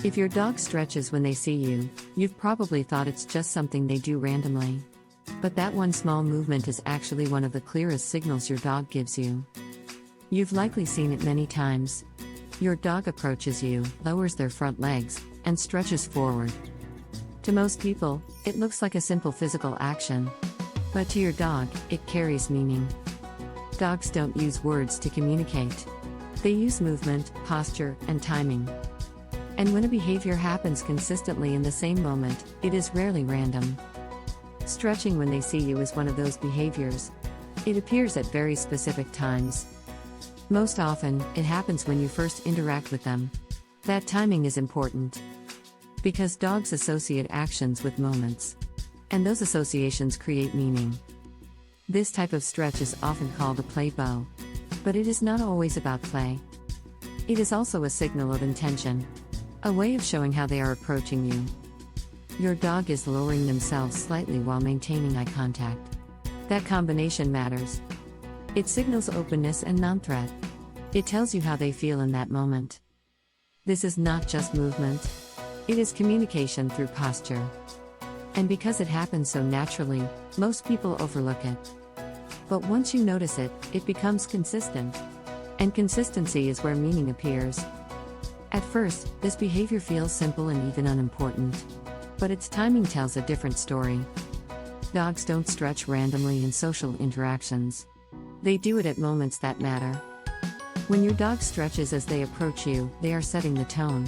If your dog stretches when they see you, you've probably thought it's just something they do randomly. But that one small movement is actually one of the clearest signals your dog gives you. You've likely seen it many times. Your dog approaches you, lowers their front legs, and stretches forward. To most people, it looks like a simple physical action. But to your dog, it carries meaning. Dogs don't use words to communicate. They use movement, posture, and timing. And when a behavior happens consistently in the same moment, it is rarely random. Stretching when they see you is one of those behaviors. It appears at very specific times. Most often, it happens when you first interact with them. That timing is important. Because dogs associate actions with moments. And those associations create meaning. This type of stretch is often called a play bow. But it is not always about play. It is also a signal of intention. A way of showing how they are approaching you. Your dog is lowering themselves slightly while maintaining eye contact. That combination matters. It signals openness and non-threat. It tells you how they feel in that moment. This is not just movement. It is communication through posture. And because it happens so naturally, most people overlook it. But once you notice it, it becomes consistent. And consistency is where meaning appears. At first, this behavior feels simple and even unimportant. But its timing tells a different story. Dogs don't stretch randomly in social interactions. They do it at moments that matter. When your dog stretches as they approach you, they are setting the tone.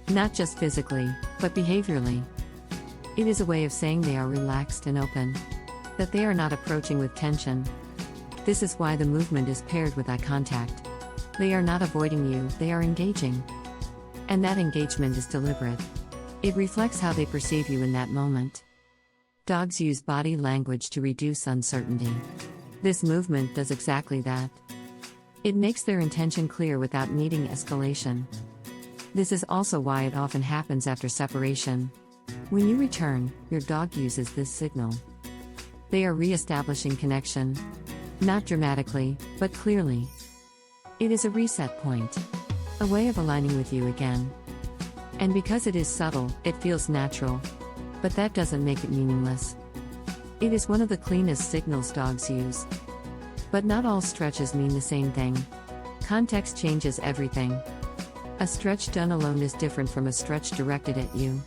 Not just physically, but behaviorally. It is a way of saying they are relaxed and open. That they are not approaching with tension. This is why the movement is paired with eye contact. They are not avoiding you, they are engaging. And that engagement is deliberate. It reflects how they perceive you in that moment. Dogs use body language to reduce uncertainty. This movement does exactly that. It makes their intention clear without needing escalation. This is also why it often happens after separation. When you return, your dog uses this signal. They are re-establishing connection. Not dramatically, but clearly. It is a reset point. A way of aligning with you again. And because it is subtle, it feels natural. But that doesn't make it meaningless. It is one of the cleanest signals dogs use. But not all stretches mean the same thing. Context changes everything. A stretch done alone is different from a stretch directed at you.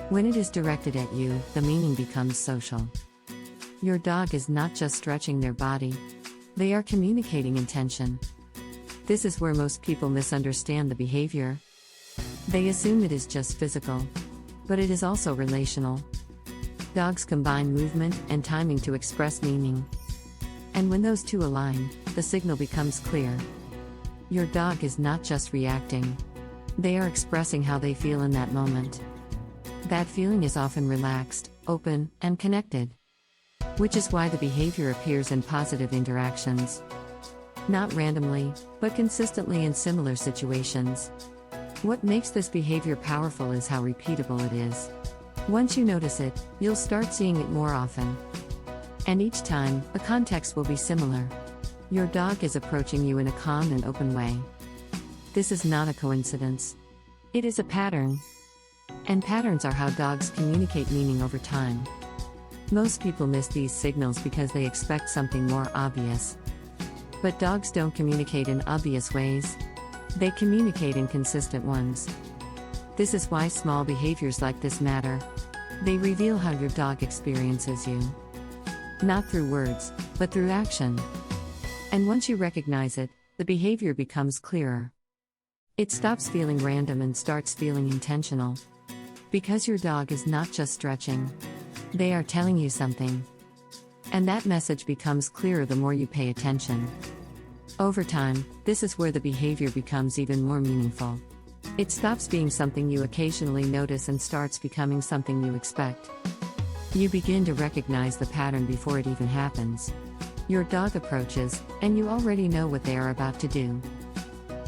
When it is directed at you, the meaning becomes social. Your dog is not just stretching their body. They are communicating intention. This is where most people misunderstand the behavior. They assume it is just physical. But it is also relational. Dogs combine movement and timing to express meaning. And when those two align, the signal becomes clear. Your dog is not just reacting. They are expressing how they feel in that moment. That feeling is often relaxed, open, and connected. Which is why the behavior appears in positive interactions. Not randomly, but consistently in similar situations. What makes this behavior powerful is how repeatable it is. Once you notice it, you'll start seeing it more often. And each time, the context will be similar. Your dog is approaching you in a calm and open way. This is not a coincidence. It is a pattern. And patterns are how dogs communicate meaning over time. Most people miss these signals because they expect something more obvious. But dogs don't communicate in obvious ways. They communicate in consistent ones. This is why small behaviors like this matter. They reveal how your dog experiences you. Not through words, but through action. And once you recognize it, the behavior becomes clearer. It stops feeling random and starts feeling intentional. Because your dog is not just stretching. They are telling you something. And that message becomes clearer the more you pay attention. Over time, this is where the behavior becomes even more meaningful. It stops being something you occasionally notice and starts becoming something you expect. You begin to recognize the pattern before it even happens. Your dog approaches, and you already know what they are about to do.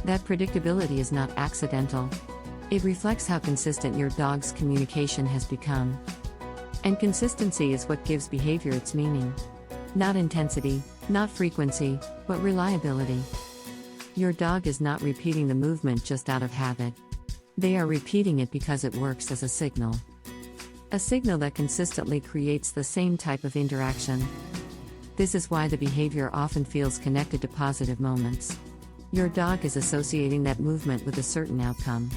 That predictability is not accidental. It reflects how consistent your dog's communication has become. And consistency is what gives behavior its meaning. Not intensity, not frequency, but reliability. Your dog is not repeating the movement just out of habit. They are repeating it because it works as a signal. A signal that consistently creates the same type of interaction. This is why the behavior often feels connected to positive moments. Your dog is associating that movement with a certain outcome.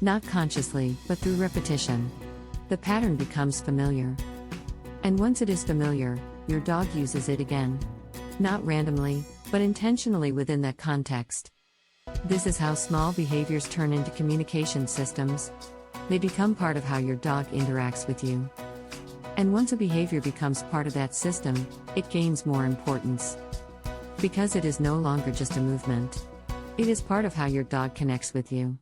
Not consciously, but through repetition. The pattern becomes familiar. And once it is familiar, your dog uses it again. Not randomly, but intentionally within that context. This is how small behaviors turn into communication systems. They become part of how your dog interacts with you. And once a behavior becomes part of that system, it gains more importance. Because it is no longer just a movement. It is part of how your dog connects with you.